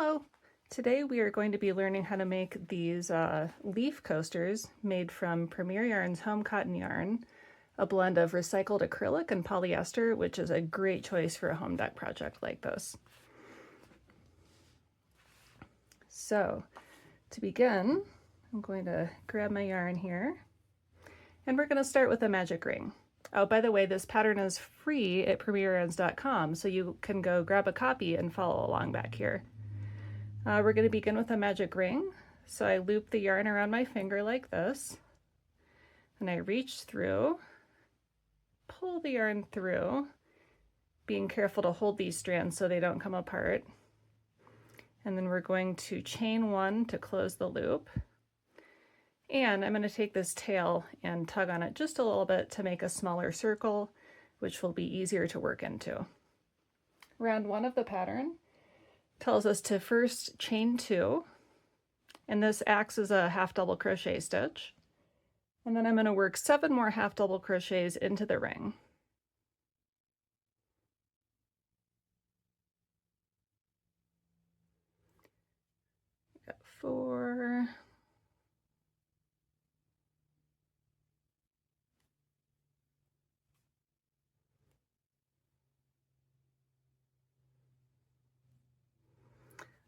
Hello! Today we are going to be learning how to make these leaf coasters made from Premier Yarn's home cotton yarn, a blend of recycled acrylic and polyester, which is a great choice for a home deck project like this. So to begin, I'm going to grab my yarn here, and we're going to start with a magic ring. Oh, by the way, this pattern is free at premieryarns.com, so you can go grab a copy and follow along back here. We're going to begin with a magic ring. So I loop the yarn around my finger like this, and I reach through, pull the yarn through, being careful to hold these strands so they don't come apart. And then we're going to chain one to close the loop. And I'm going to take this tail and tug on it just a little bit to make a smaller circle, which will be easier to work into. Round one of the pattern tells us to first chain two, and this acts as a half double crochet stitch. And then I'm going to work 7 more half double crochets into the ring. Got 4.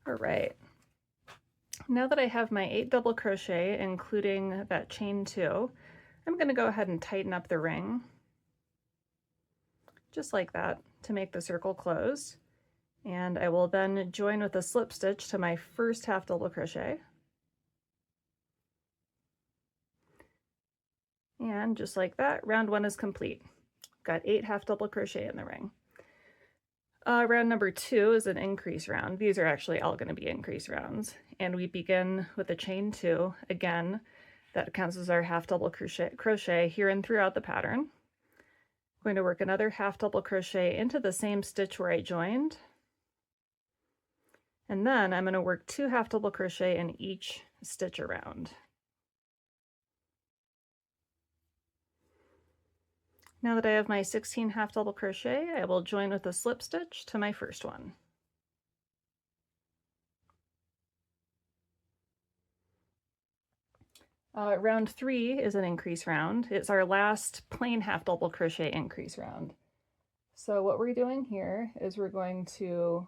All right. Now that I have my 8 double crochet, including that chain 2, I'm going to go ahead and tighten up the ring, just like that, to make the circle close. And I will then join with a slip stitch to my first half double crochet. And just like that, round 1 is complete. Got 8 half double crochet in the ring. Round number 2 is an increase round. These are actually all going to be increase rounds. And we begin with a chain 2. Again, that counts as our half double crochet here and throughout the pattern. I'm going to work another half double crochet into the same stitch where I joined. And then I'm going to work 2 half double crochet in each stitch around. Now that I have my 16 half double crochet, I will join with a slip stitch to my first one. Round 3 is an increase round. It's our last plain half double crochet increase round. So what we're doing here is we're going to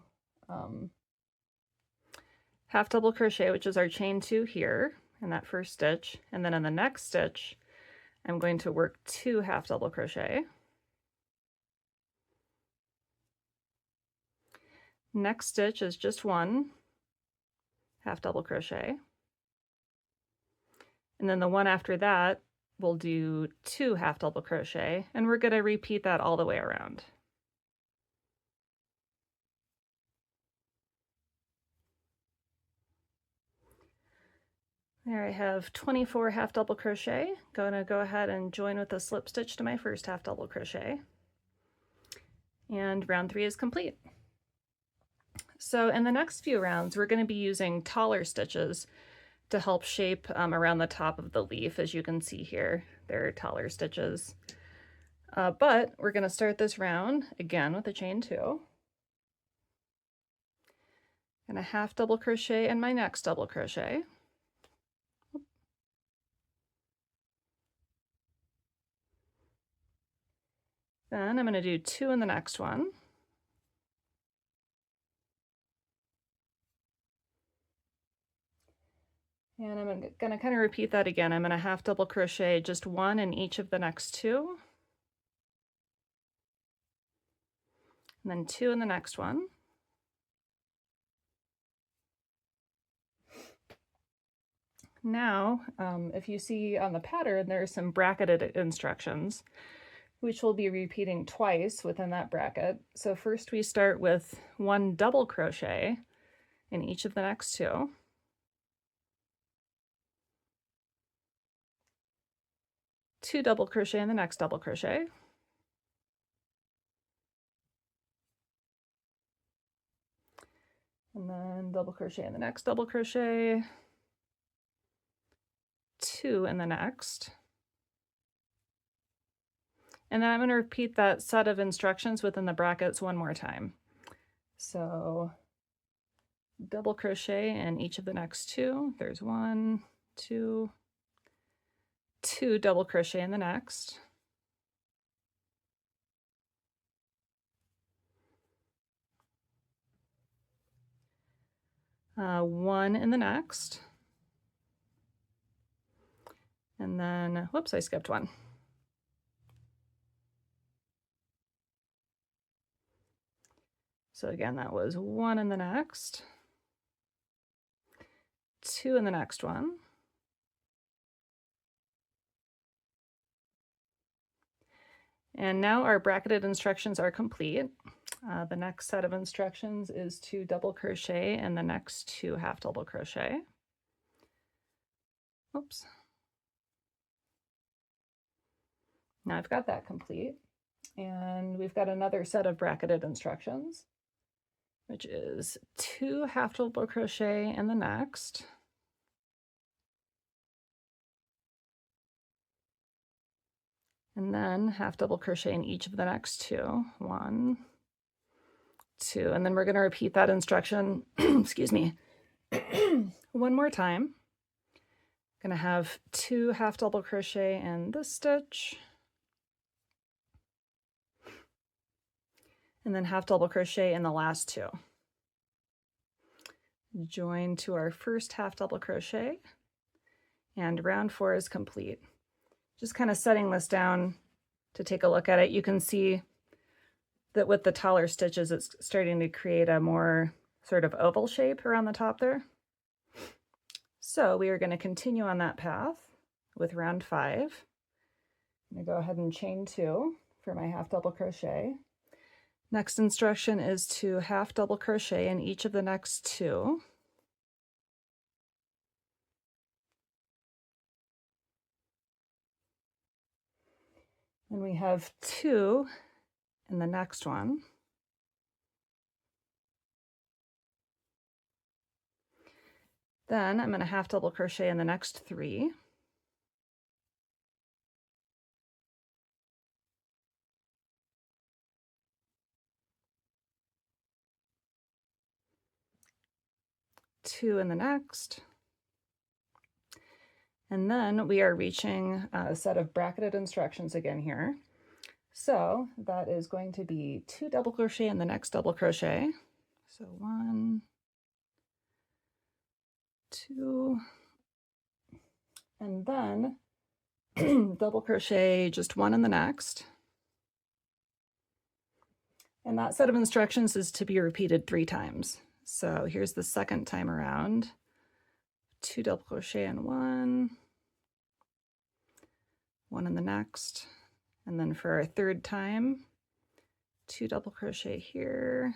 half double crochet, which is our chain 2 here in that first stitch, and then in the next stitch I'm going to work 2 half double crochet. Next stitch is just 1 half double crochet. And then the one after that, we'll do 2 half double crochet, and we're going to repeat that all the way around. There I have 24 half double crochet. Going to go ahead and join with a slip stitch to my first half double crochet. And round 3 is complete. So in the next few rounds, we're going to be using taller stitches to help shape around the top of the leaf. As you can see here, there are taller stitches. But we're going to start this round again with a chain 2. And a half double crochet in my next double crochet. Then I'm going to do 2 in the next one. And I'm going to kind of repeat that again. I'm going to half double crochet just 1 in each of the next 2. And then 2 in the next one. Now, if you see on the pattern, there are some bracketed instructions, which we'll be repeating twice within that bracket. So first we start with 1 double crochet in each of the next 2. Two double crochet in the next double crochet. And then double crochet in the next double crochet. 2 in the next. And then I'm going to repeat that set of instructions within the brackets one more time. So double crochet in each of the next two. There's 1, 2, 2 double crochet in the next. One in the next. And then, whoops, I skipped one. So again, that was 1 in the next, 2 in the next one, and now our bracketed instructions are complete. The next set of instructions is to double crochet in the next 2 half double crochet. Oops. Now I've got that complete, and we've got another set of bracketed instructions, which is 2 half double crochet in the next, and then half double crochet in each of the next 2. 1, 2, and then we're going to repeat that instruction, excuse me, one more time. I'm going to have 2 half double crochet in this stitch, and then half double crochet in the last 2. Join to our first half double crochet, and round 4 is complete. Just kind of setting this down to take a look at it, you can see that with the taller stitches, it's starting to create a more sort of oval shape around the top there. So we are going to continue on that path with round 5. I'm going to go ahead and chain 2 for my half double crochet. Next instruction is to half double crochet in each of the next 2. And we have 2 in the next one. Then I'm going to half double crochet in the next 3. Two in the next. And then we are reaching a set of bracketed instructions again here. So that is going to be 2 double crochet in the next double crochet. So 1, 2, and then double crochet just 1 in the next. And that set of instructions is to be repeated 3 times. So here's the second time around. 2 double crochet in 1, 1 in the next, and then for our third time, 2 double crochet here,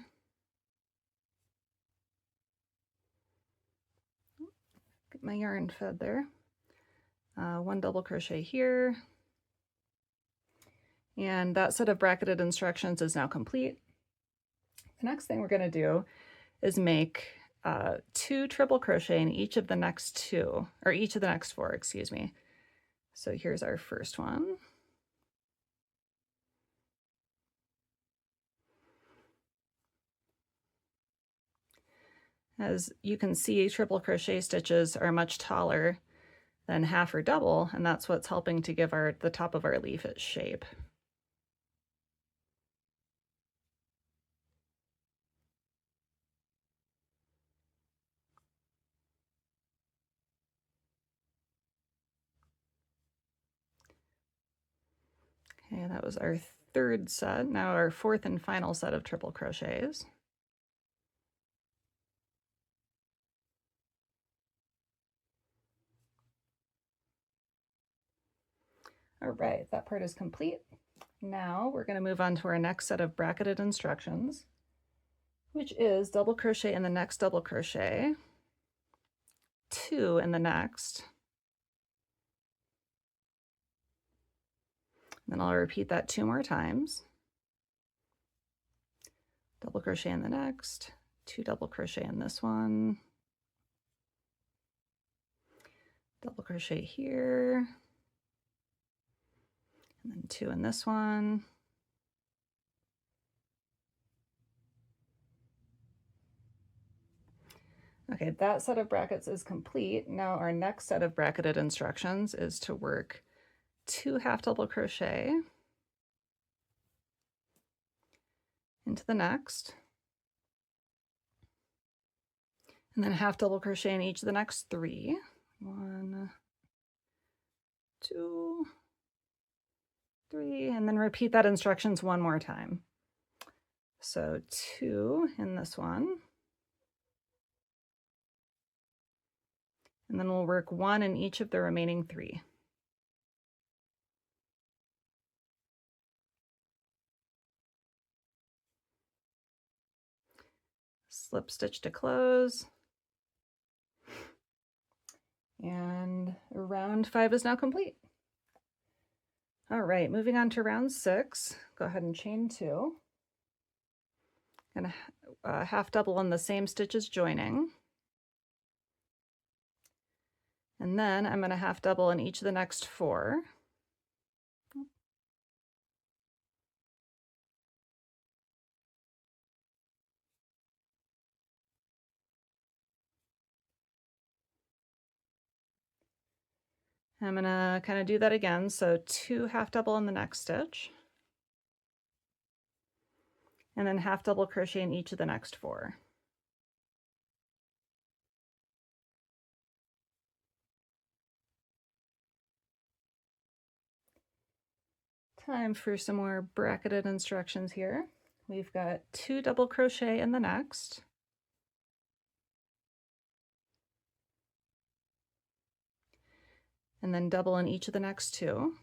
get my yarn fed there, 1 double crochet here, and that set of bracketed instructions is now complete. The next thing we're going to do is make 2 triple crochet in each of the next 2, or each of the next 4, excuse me. So here's our first one. As you can see, triple crochet stitches are much taller than half or double, and that's what's helping to give the top of our leaf its shape. Okay, that was our third set. Now our fourth and final set of triple crochets. All right, that part is complete. Now we're going to move on to our next set of bracketed instructions, which is double crochet in the next double crochet, 2 in the next, then I'll repeat that 2 more times. Double crochet in the next, 2 double crochet in this one, double crochet here, and then 2 in this one, Okay, that set of brackets is complete. Now our next set of bracketed instructions is to work 2 half double crochet into the next, and then half double crochet in each of the next 3. 1, 2, 3, and then repeat that instructions one more time. So 2 in this one, and then we'll work 1 in each of the remaining 3. Slip stitch to close, and round 5 is now complete. All right, moving on to round 6. Go ahead and chain 2. Gonna half double in the same stitches joining, and then I'm going to half double in each of the next 4. I'm going to kind of do that again, so 2 half double in the next stitch, and then half double crochet in each of the next 4. Time for some more bracketed instructions here. We've got 2 double crochet in the next, and then double in each of the next 2.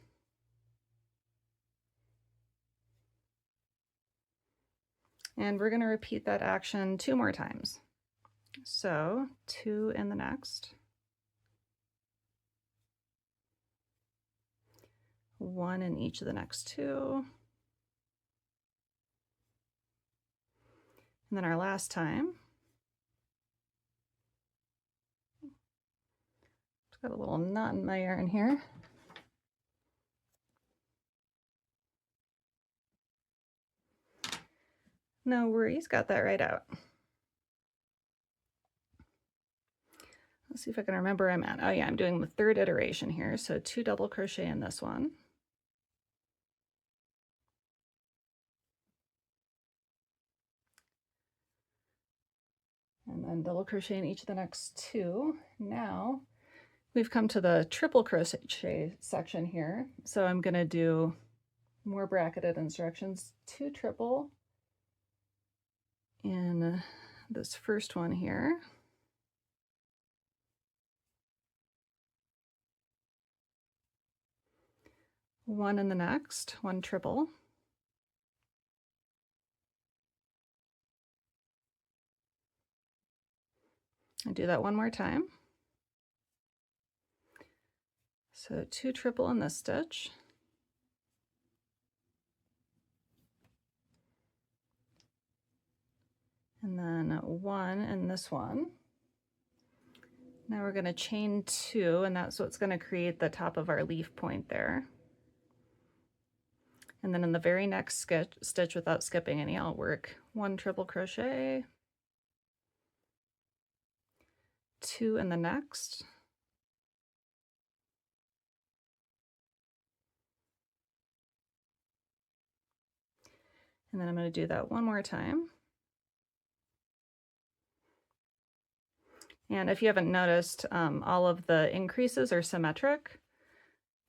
And we're going to repeat that action 2 more times. So 2 in the next, 1 in each of the next 2, and then our last time. Got a little knot in my yarn here. No worries, got that right out. Let's see if I can remember where I'm at. Oh yeah, I'm doing the 3rd iteration here. So 2 double crochet in this one. And then double crochet in each of the next 2. Now we've come to the triple crochet section here. So I'm gonna do more bracketed instructions. 2 triple in this first one here. One in the next, 1 triple. I do that one more time. So 2 triple in this stitch. And then 1 in this one. Now we're going to chain 2, and that's what's going to create the top of our leaf point there. And then in the very next stitch, without skipping any, I'll work 1 triple crochet, 2 in the next, and then I'm going to do that one more time. And if you haven't noticed, all of the increases are symmetric.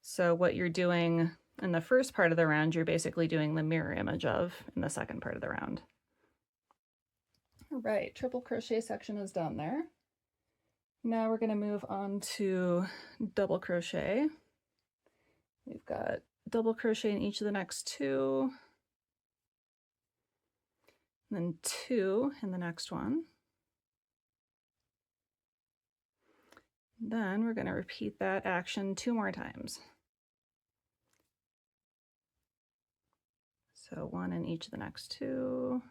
So what you're doing in the first part of the round, you're basically doing the mirror image of in the second part of the round. All right, triple crochet section is done there. Now we're going to move on to double crochet. We've got double crochet in each of the next 2, and then 2 in the next one. Then we're going to repeat that action 2 more times. So 1 in each of the next 2,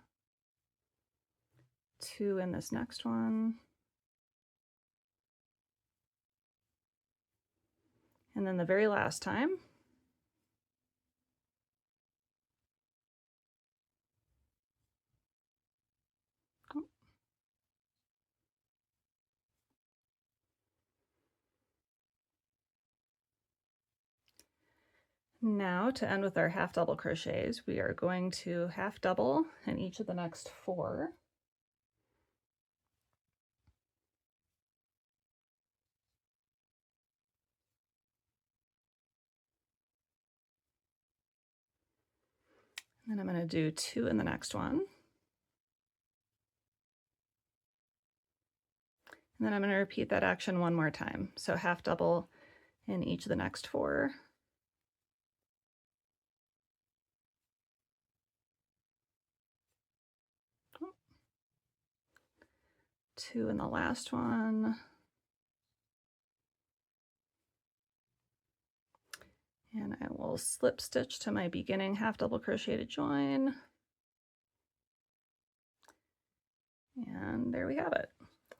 2 in this next one, and then the very last time. Now to end with our half double crochets, we are going to half double in each of the next 4. And then I'm going to do 2 in the next one. And then I'm going to repeat that action one more time. So half double in each of the next 4. 2 in the last one. And I will slip stitch to my beginning half double crochet to join. And there we have it.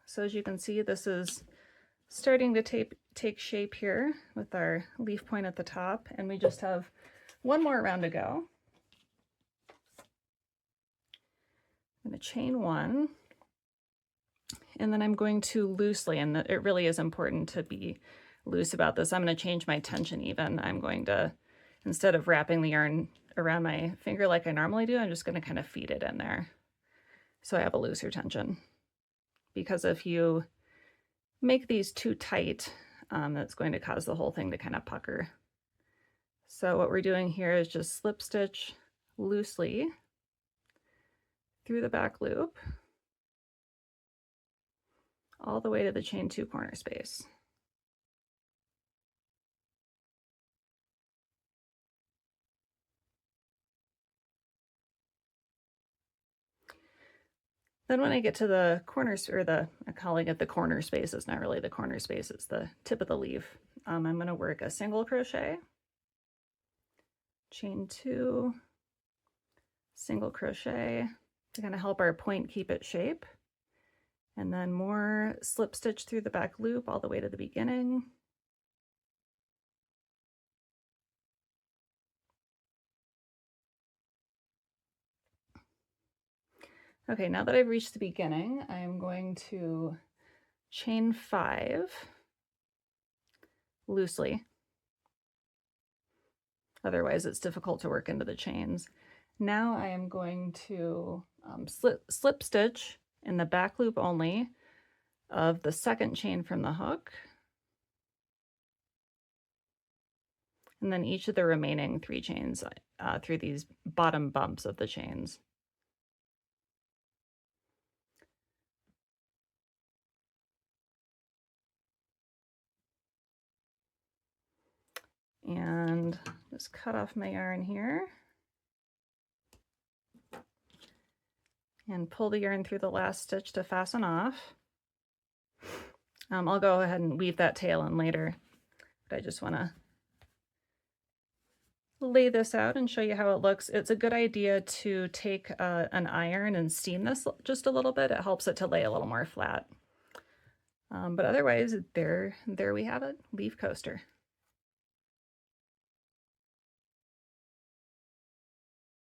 So as you can see, this is starting to take shape here with our leaf point at the top, and we just have one more round to go. I'm going to chain 1, and then I'm going to loosely, and it really is important to be loose about this, I'm going to change my tension even. I'm going to, instead of wrapping the yarn around my finger like I normally do, I'm just going to kind of feed it in there so I have a looser tension. Because if you make these too tight, that's going to cause the whole thing to kind of pucker. So what we're doing here is just slip stitch loosely through the back loop all the way to the chain 2 corner space. Then when I get to the corners, or I'm calling it the corner space, it's not really the corner space, it's the tip of the leaf. I'm going to work a single crochet, chain 2, single crochet to kind of help our point keep its shape, and then more slip stitch through the back loop all the way to the beginning. Okay, now that I've reached the beginning, I'm going to chain 5 loosely. Otherwise it's difficult to work into the chains. Now I am going to slip stitch in the back loop only of the second chain from the hook, and then each of the remaining 3 chains through these bottom bumps of the chains. And just cut off my yarn here and pull the yarn through the last stitch to fasten off. I'll go ahead and weave that tail in later, but I just want to lay this out and show you how it looks. It's a good idea to take an iron and steam this just a little bit. It helps it to lay a little more flat. But otherwise, there we have it, leaf coaster.